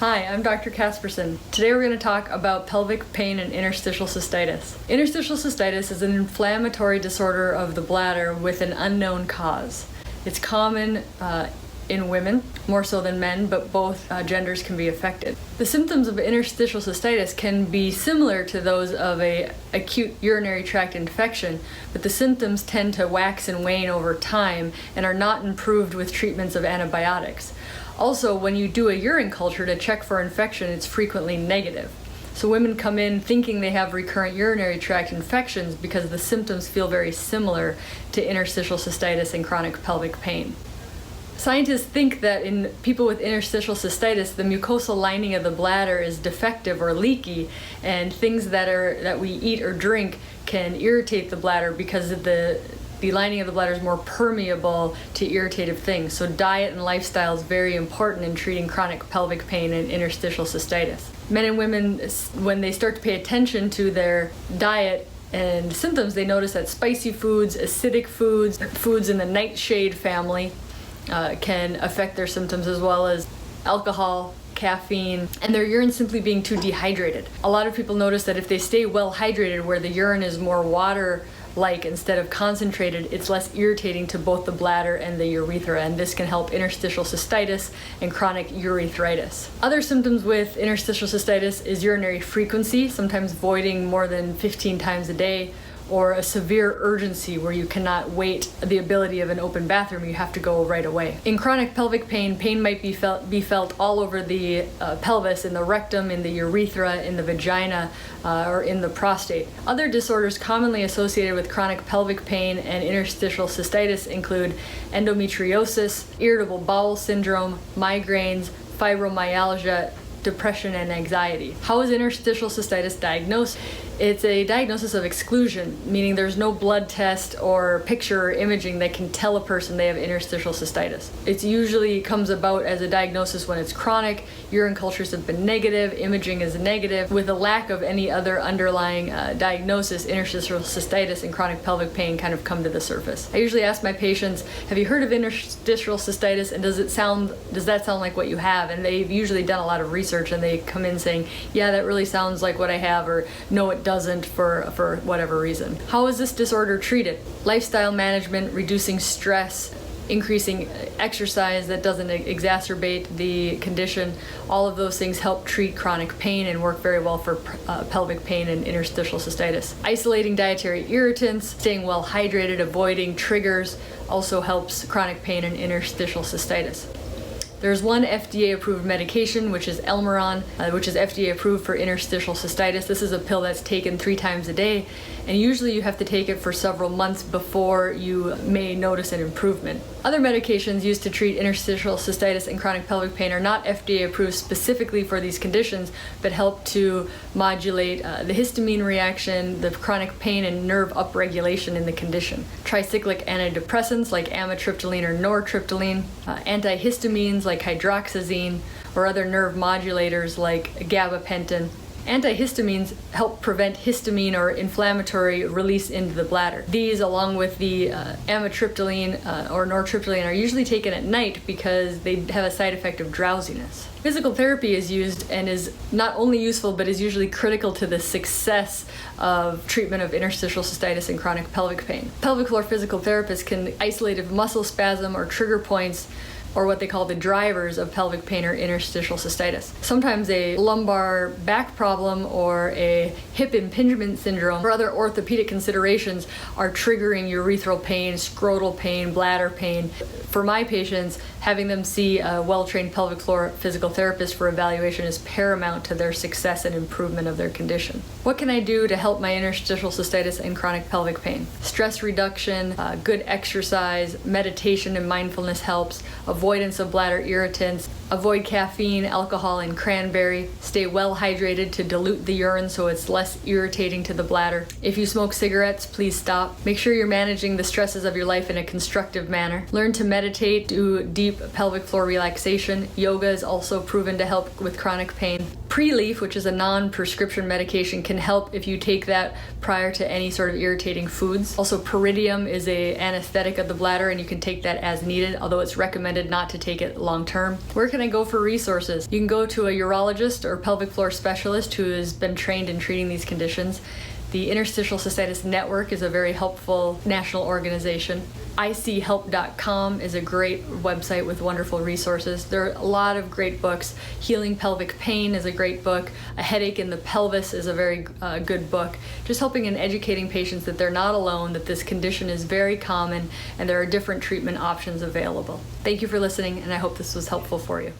Hi, I'm Dr. Casperson. Today we're going to talk about pelvic pain and interstitial cystitis. Interstitial cystitis is an inflammatory disorder of the bladder with an unknown cause. It's common in women, more so than men, but both genders can be affected. The symptoms of interstitial cystitis can be similar to those of an acute urinary tract infection, but the symptoms tend to wax and wane over time and are not improved with treatments of antibiotics. Also, when you do a urine culture to check for infection, it's frequently negative. So women come in thinking they have recurrent urinary tract infections because the symptoms feel very similar to interstitial cystitis and chronic pelvic pain. Scientists think that in people with interstitial cystitis, the mucosal lining of the bladder is defective or leaky, and things that we eat or drink can irritate the bladder because of the lining of the bladder is more permeable to irritative things. So diet and lifestyle is very important in treating chronic pelvic pain and interstitial cystitis. Men and women, when they start to pay attention to their diet and symptoms, they notice that spicy foods, acidic foods, foods in the nightshade family can affect their symptoms, as well as alcohol, caffeine, and their urine simply being too dehydrated. A lot of people notice that if they stay well hydrated, where the urine is more water-like instead of concentrated, it's less irritating to both the bladder and the urethra, and this can help interstitial cystitis and chronic urethritis. Other symptoms with interstitial cystitis is urinary frequency, sometimes voiding more than 15 times a day, or a severe urgency where you cannot wait the ability of an open bathroom, you have to go right away. In chronic pelvic pain, pain might be felt all over the pelvis, in the rectum, in the urethra, in the vagina, or in the prostate. Other disorders commonly associated with chronic pelvic pain and interstitial cystitis include endometriosis, irritable bowel syndrome, migraines, fibromyalgia, depression, and anxiety. How is interstitial cystitis diagnosed? It's a diagnosis of exclusion, meaning there's no blood test or picture or imaging that can tell a person they have interstitial cystitis. It usually comes about as a diagnosis when it's chronic, urine cultures have been negative, imaging is negative. With a lack of any other underlying diagnosis, interstitial cystitis and chronic pelvic pain kind of come to the surface. I usually ask my patients, have you heard of interstitial cystitis, and does that sound like what you have? And they've usually done a lot of research and they come in saying, yeah, that really sounds like what I have, or no, it doesn't, for whatever reason. How is this disorder treated? Lifestyle management, reducing stress, increasing exercise that doesn't exacerbate the condition. All of those things help treat chronic pain and work very well for pelvic pain and interstitial cystitis. Isolating dietary irritants, staying well hydrated, avoiding triggers also helps chronic pain and interstitial cystitis. There's one FDA-approved medication, which is Elmeron, which is FDA-approved for interstitial cystitis. This is a pill that's taken 3 times a day, and usually you have to take it for several months before you may notice an improvement. Other medications used to treat interstitial cystitis and chronic pelvic pain are not FDA-approved specifically for these conditions, but help to modulate the histamine reaction, the chronic pain, and nerve upregulation in the condition. Tricyclic antidepressants like amitriptyline or nortriptyline, antihistamines like hydroxyzine, or other nerve modulators like gabapentin. Antihistamines help prevent histamine or inflammatory release into the bladder. These, along with the amitriptyline or nortriptyline, are usually taken at night because they have a side effect of drowsiness. Physical therapy is used and is not only useful, but is usually critical to the success of treatment of interstitial cystitis and chronic pelvic pain. Pelvic floor physical therapists can isolate a muscle spasm or trigger points, or what they call the drivers of pelvic pain or interstitial cystitis. Sometimes a lumbar back problem or a hip impingement syndrome or other orthopedic considerations are triggering urethral pain, scrotal pain, bladder pain. For my patients, having them see a well-trained pelvic floor physical therapist for evaluation is paramount to their success and improvement of their condition. What can I do to help my interstitial cystitis and chronic pelvic pain? Stress reduction, good exercise, meditation and mindfulness helps, avoidance of bladder irritants, avoid caffeine, alcohol, and cranberry, stay well hydrated to dilute the urine so it's less irritating to the bladder. If you smoke cigarettes, please stop. Make sure you're managing the stresses of your life in a constructive manner. Learn to meditate meditate, do deep pelvic floor relaxation. Yoga is also proven to help with chronic pain. Pre-leaf, which is a non-prescription medication, can help if you take that prior to any sort of irritating foods. Also, Pyridium is an anesthetic of the bladder, and you can take that as needed, although it's recommended not to take it long term. Where can I go for resources? You can go to a urologist or pelvic floor specialist who has been trained in treating these conditions. The Interstitial Cystitis Network is a very helpful national organization. ICHelp.com is a great website with wonderful resources. There are a lot of great books. Healing Pelvic Pain is a great book. A Headache in the Pelvis is a very good book. Just helping and educating patients that they're not alone, that this condition is very common, and there are different treatment options available. Thank you for listening, and I hope this was helpful for you.